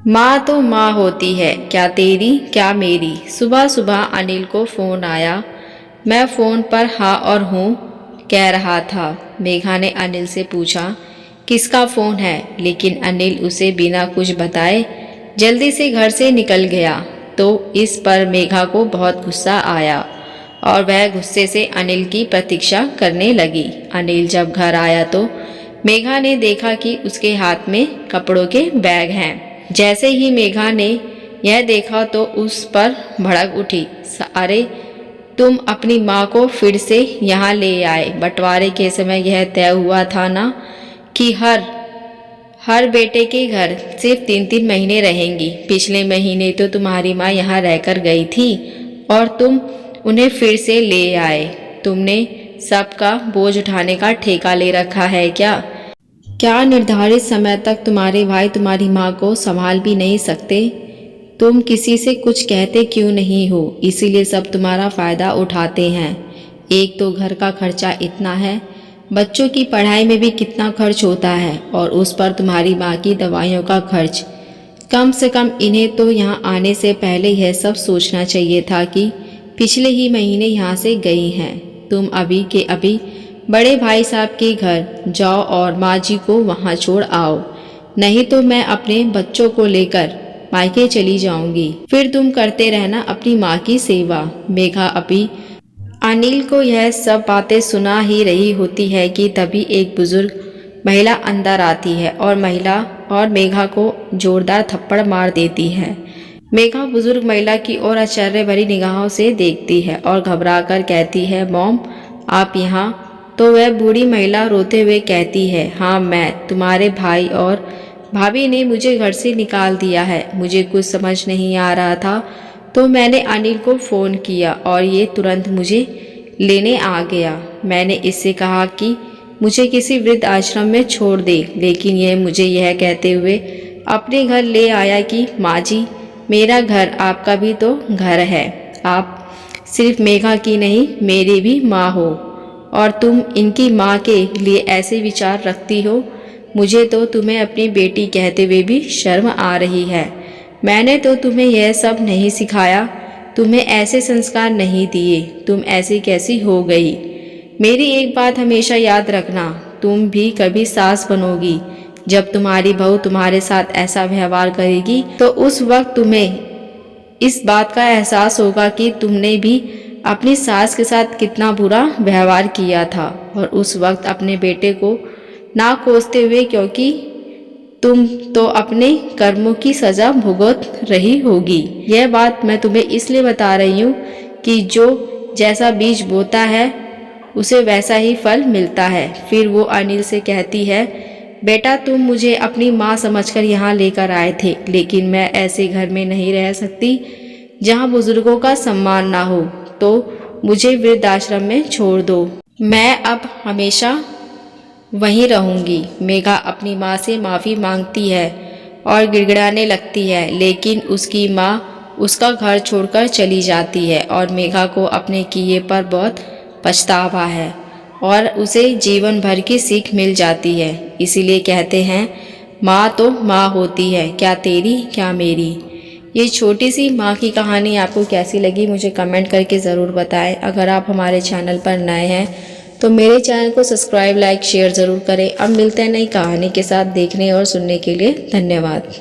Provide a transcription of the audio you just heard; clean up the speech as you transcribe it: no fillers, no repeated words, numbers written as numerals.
माँ तो माँ होती है, क्या तेरी क्या मेरी। सुबह सुबह अनिल को फ़ोन आया। मैं फ़ोन पर हाँ और हूँ कह रहा था। मेघा ने अनिल से पूछा किसका फ़ोन है, लेकिन अनिल उसे बिना कुछ बताए जल्दी से घर से निकल गया। तो इस पर मेघा को बहुत गुस्सा आया और वह गुस्से से अनिल की प्रतीक्षा करने लगी। अनिल जब घर आया तो मेघा ने देखा कि उसके हाथ में कपड़ों के बैग हैं। जैसे ही मेघा ने यह देखा तो उस पर भड़क उठी। अरे तुम अपनी माँ को फिर से यहाँ ले आए। बंटवारे के समय यह तय हुआ था ना कि हर बेटे के घर सिर्फ 3-3 महीने रहेंगी। पिछले महीने तो तुम्हारी माँ यहाँ रहकर गई थी और तुम उन्हें फिर से ले आए। तुमने सबका बोझ उठाने का ठेका ले रखा है क्या? क्या निर्धारित समय तक तुम्हारे भाई तुम्हारी माँ को संभाल भी नहीं सकते? तुम किसी से कुछ कहते क्यों नहीं हो? इसीलिए सब तुम्हारा फ़ायदा उठाते हैं। एक तो घर का खर्चा इतना है, बच्चों की पढ़ाई में भी कितना खर्च होता है, और उस पर तुम्हारी माँ की दवाइयों का खर्च। कम से कम इन्हें तो यहाँ आने से पहले यह सब सोचना चाहिए था कि पिछले ही महीने यहाँ से गई हैं। तुम अभी के अभी बड़े भाई साहब के घर जाओ और माँ जी को वहाँ छोड़ आओ, नहीं तो मैं अपने बच्चों को लेकर मायके चली जाऊंगी। फिर तुम करते रहना अपनी माँ की सेवा। मेघा अभी अनिल को यह सब बातें सुना ही रही होती है कि तभी एक बुजुर्ग महिला अंदर आती है और मेघा को जोरदार थप्पड़ मार देती है। मेघा बुजुर्ग महिला की ओर आश्चर्य भरी निगाहों से देखती है और घबराकर कहती है, मॉम आप यहाँ? तो वह बूढ़ी महिला रोते हुए कहती है, हाँ मैं, तुम्हारे भाई और भाभी ने मुझे घर से निकाल दिया है। मुझे कुछ समझ नहीं आ रहा था तो मैंने अनिल को फ़ोन किया और ये तुरंत मुझे लेने आ गया। मैंने इससे कहा कि मुझे किसी वृद्ध आश्रम में छोड़ दे, लेकिन यह मुझे यह कहते हुए अपने घर ले आया कि माँ जी मेरा घर आपका भी तो घर है। आप सिर्फ मेघा की नहीं मेरी भी माँ हो और तुम इनकी माँ के लिए ऐसे विचार रखती हो। मुझे तो तुम्हें अपनी बेटी कहते हुए भी शर्म आ रही है। मैंने तो तुम्हें यह सब नहीं सिखाया, तुम्हें ऐसे संस्कार नहीं दिए, तुम ऐसी कैसी हो गई? मेरी एक बात हमेशा याद रखना, तुम भी कभी सास बनोगी। जब तुम्हारी बहू तुम्हारे साथ ऐसा व्यवहार करेगी तो उस वक्त तुम्हें इस बात का एहसास होगा कि तुमने भी अपनी सास के साथ कितना बुरा व्यवहार किया था, और उस वक्त अपने बेटे को ना कोसते हुए, क्योंकि तुम तो अपने कर्मों की सजा भुगत रही होगी। यह बात मैं तुम्हें इसलिए बता रही हूँ कि जो जैसा बीज बोता है उसे वैसा ही फल मिलता है। फिर वो अनिल से कहती है, बेटा तुम मुझे अपनी माँ समझकर यहाँ लेकर आए थे, लेकिन मैं ऐसे घर में नहीं रह सकती जहाँ बुजुर्गों का सम्मान ना हो, तो मुझे वृद्धाश्रम में छोड़ दो। मैं अब हमेशा वहीं रहूंगी। मेघा अपनी माँ से माफ़ी मांगती है और गिड़गिड़ाने लगती है, लेकिन उसकी माँ उसका घर छोड़कर चली जाती है और मेघा को अपने किए पर बहुत पछतावा है और उसे जीवन भर की सीख मिल जाती है। इसीलिए कहते हैं माँ तो माँ होती है, क्या तेरी क्या मेरी। ये छोटी सी माँ की कहानी आपको कैसी लगी मुझे कमेंट करके ज़रूर बताएं। अगर आप हमारे चैनल पर नए हैं तो मेरे चैनल को सब्सक्राइब लाइक शेयर ज़रूर करें। अब मिलते हैं नई कहानी के साथ। देखने और सुनने के लिए धन्यवाद।